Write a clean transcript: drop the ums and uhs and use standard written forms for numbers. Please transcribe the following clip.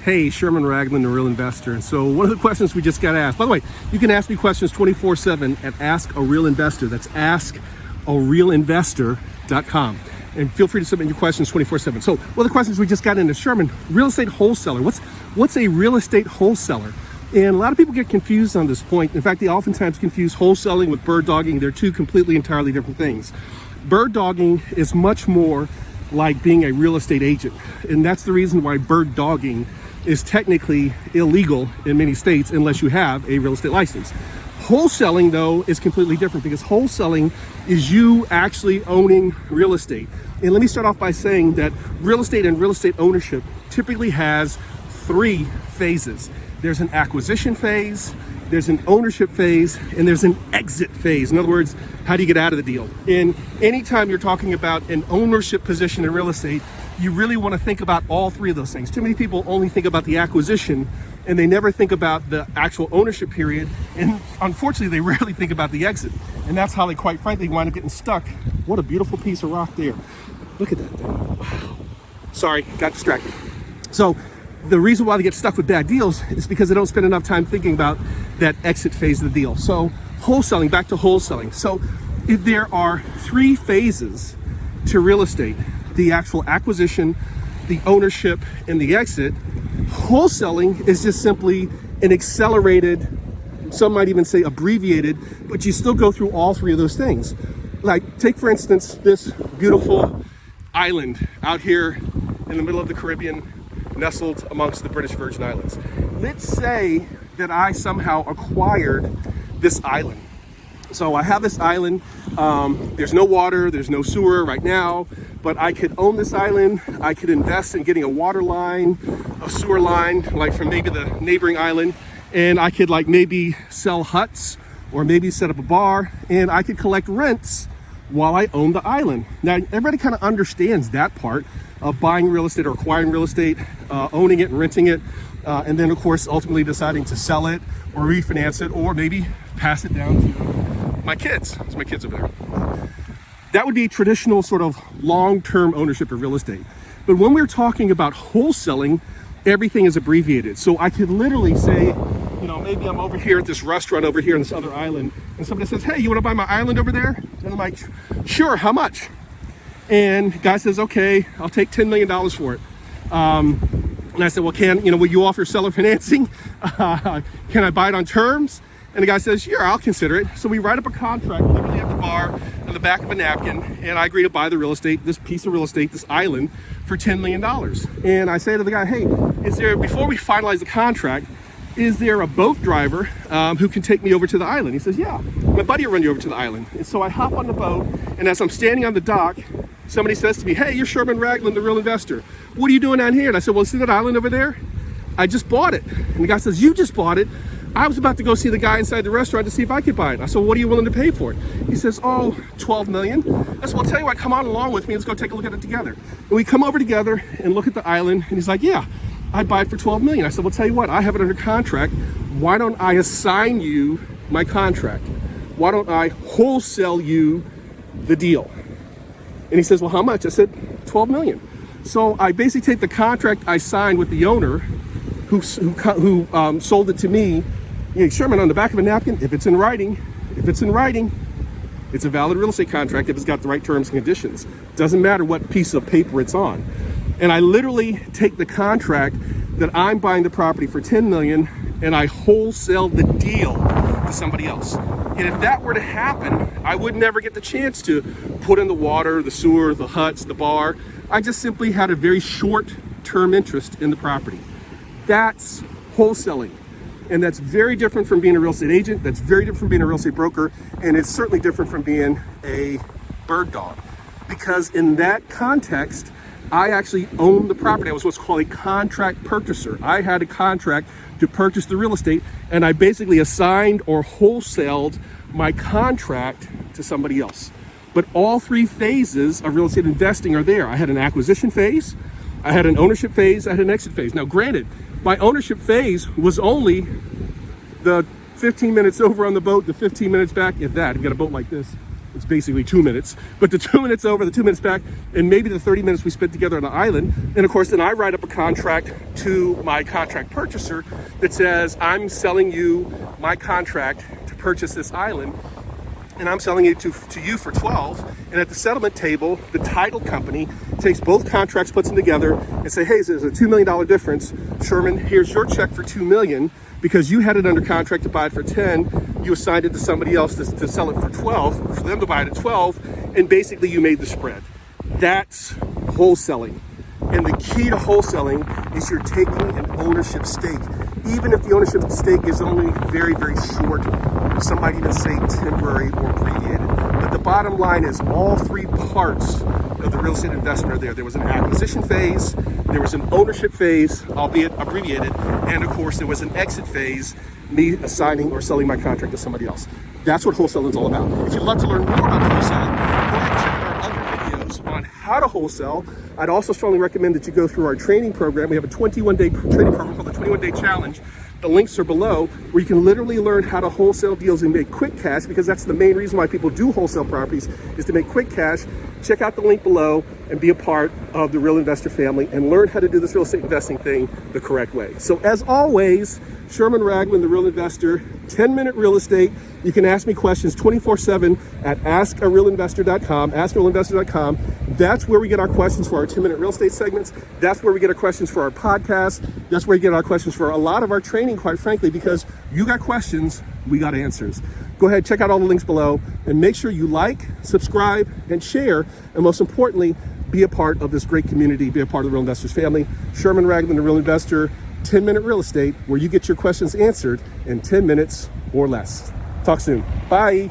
Hey, Sherman Ragland, the Real Investor. And so one of the questions we just got asked, by the way, you can ask me questions 24/7 at Ask a Real Investor. That's askarealinvestor.com. And feel free to submit your questions 24/7. So one of the questions we just got into, Sherman, real estate wholesaler. What's a real estate wholesaler? And a lot of people get confused on this point. In fact, they oftentimes confuse wholesaling with bird dogging. They're two completely, entirely different things. Bird dogging is much more like being a real estate agent. And that's the reason why bird dogging is technically illegal in many states unless you have a real estate license. Wholesaling, though, is completely different because wholesaling is you actually owning real estate. And let me start off by saying that real estate and real estate ownership typically has three phases. There's an acquisition phase, there's an ownership phase, and there's an exit phase. In other words, how do you get out of the deal? And anytime you're talking about an ownership position in real estate, you really want to think about all three of those things. Too many people only think about the acquisition and they never think about the actual ownership period. And unfortunately, they rarely think about the exit. And that's how they, quite frankly, wind up getting stuck. What a beautiful piece of rock there. Look at that thing. Wow. Sorry, got distracted. So the reason why they get stuck with bad deals is because they don't spend enough time thinking about that exit phase of the deal. So wholesaling, back to wholesaling. So if there are three phases to real estate, the actual acquisition, the ownership, and the exit, wholesaling is just simply an accelerated, some might even say abbreviated, but you still go through all three of those things. Like, take for instance this beautiful island out here in the middle of the Caribbean, nestled amongst the British Virgin Islands. Let's say that I somehow acquired this island. So I have this island, there's no water, there's no sewer right now, but I could own this island. I could invest in getting a water line, a sewer line, like from maybe the neighboring island, and I could like maybe sell huts or maybe set up a bar, and I could collect rents while I own the island. Now, everybody kind of understands that part of buying real estate or acquiring real estate, owning it and renting it, and then of course ultimately deciding to sell it or refinance it or maybe pass it down to my kids. It's my kids over there. That would be traditional sort of long-term ownership of real estate. But when we're talking about wholesaling, everything is abbreviated. So I could literally say, you know, maybe I'm over here at this restaurant over here on this other island, and somebody says, hey, you want to buy my island over there? And I'm like, sure, how much? And the guy says, okay, I'll take $10 million for it. And I said, well, will you offer seller financing? Can I buy it on terms? And the guy says, sure, I'll consider it. So we write up a contract literally at the bar on the back of a napkin, and I agree to buy the real estate, this piece of real estate, this island, for $10 million. And I say to the guy, hey, before we finalize the contract, is there a boat driver who can take me over to the island? He says, yeah, my buddy will run you over to the island. And so I hop on the boat, and as I'm standing on the dock, somebody says to me, hey, you're Sherman Ragland, the Real Investor. What are you doing down here? And I said, well, see that island over there? I just bought it. And the guy says, you just bought it? I was about to go see the guy inside the restaurant to see if I could buy it. I said, what are you willing to pay for it? He says, oh, $12 million. I said, well, I'll tell you what, come on along with me. Let's go take a look at it together. And we come over together and look at the island. And he's like, yeah, I'd buy it for $12 million. I said, well, tell you what, I have it under contract. Why don't I assign you my contract? Why don't I wholesale you the deal? And he says, well, how much? I said, $12 million. So I basically take the contract I signed with the owner who sold it to me. You know, Sherman, on the back of a napkin, if it's in writing, it's a valid real estate contract if it's got the right terms and conditions. Doesn't matter what piece of paper it's on. And I literally take the contract that I'm buying the property for $10 million and I wholesale the deal to somebody else. And if that were to happen, I would never get the chance to put in the water, the sewer, the huts, the bar. I just simply had a very short-term interest in the property. That's wholesaling. And that's very different from being a real estate agent. That's very different from being a real estate broker. And it's certainly different from being a bird dog. Because in that context, I actually owned the property. I was what's called a contract purchaser. I had a contract to purchase the real estate, and I basically assigned or wholesaled my contract to somebody else. But all three phases of real estate investing are there. I had an acquisition phase, I had an ownership phase, I had an exit phase. Now, granted, my ownership phase was only the 15 minutes over on the boat, the 15 minutes back, if that. You got a boat like this. It's basically 2 minutes, but the 2 minutes over, the 2 minutes back, and maybe the 30 minutes we spent together on the island. And of course, then I write up a contract to my contract purchaser that says, I'm selling you my contract to purchase this island, and I'm selling it to you for 12. And at the settlement table, the title company takes both contracts, puts them together, and say, hey, there's a $2 million difference. Sherman, here's your check for $2 million. Because you had it under contract to buy it for 10, you assigned it to somebody else to sell it for 12, for them to buy it at 12, and basically you made the spread. That's wholesaling. And the key to wholesaling is you're taking an ownership stake. Even if the ownership stake is only very, very short, some might even say temporary or abbreviated. But the bottom line is all three parts of the real estate investment are there. There was an acquisition phase, there was an ownership phase, albeit abbreviated, and of course there was an exit phase, me assigning or selling my contract to somebody else. That's what wholesaling is all about. If you'd love to learn more about wholesaling, go ahead and check out our other videos on how to wholesale. I'd also strongly recommend that you go through our training program. We have a 21-day training program called the 21-Day Challenge. The links are below, where you can literally learn how to wholesale deals and make quick cash, because that's the main reason why people do wholesale properties, is to make quick cash. Check out the link below and be a part of the Real Investor family and learn how to do this real estate investing thing the correct way. So as always, Sherman Ragland, the Real Investor, 10-minute real estate. You can ask me questions 24/7 at askarealinvestor.com, askarealinvestor.com. That's where we get our questions for our 10-minute real estate segments. That's where we get our questions for our podcast. That's where we get our questions for a lot of our training, quite frankly, because you got questions, we got answers. Go ahead, check out all the links below, and make sure you like, subscribe, and share. And most importantly, be a part of this great community, be a part of the Real Investors family. Sherman Ragland, the Real Investor, 10-minute real estate, where you get your questions answered in 10 minutes or less. Talk soon. Bye.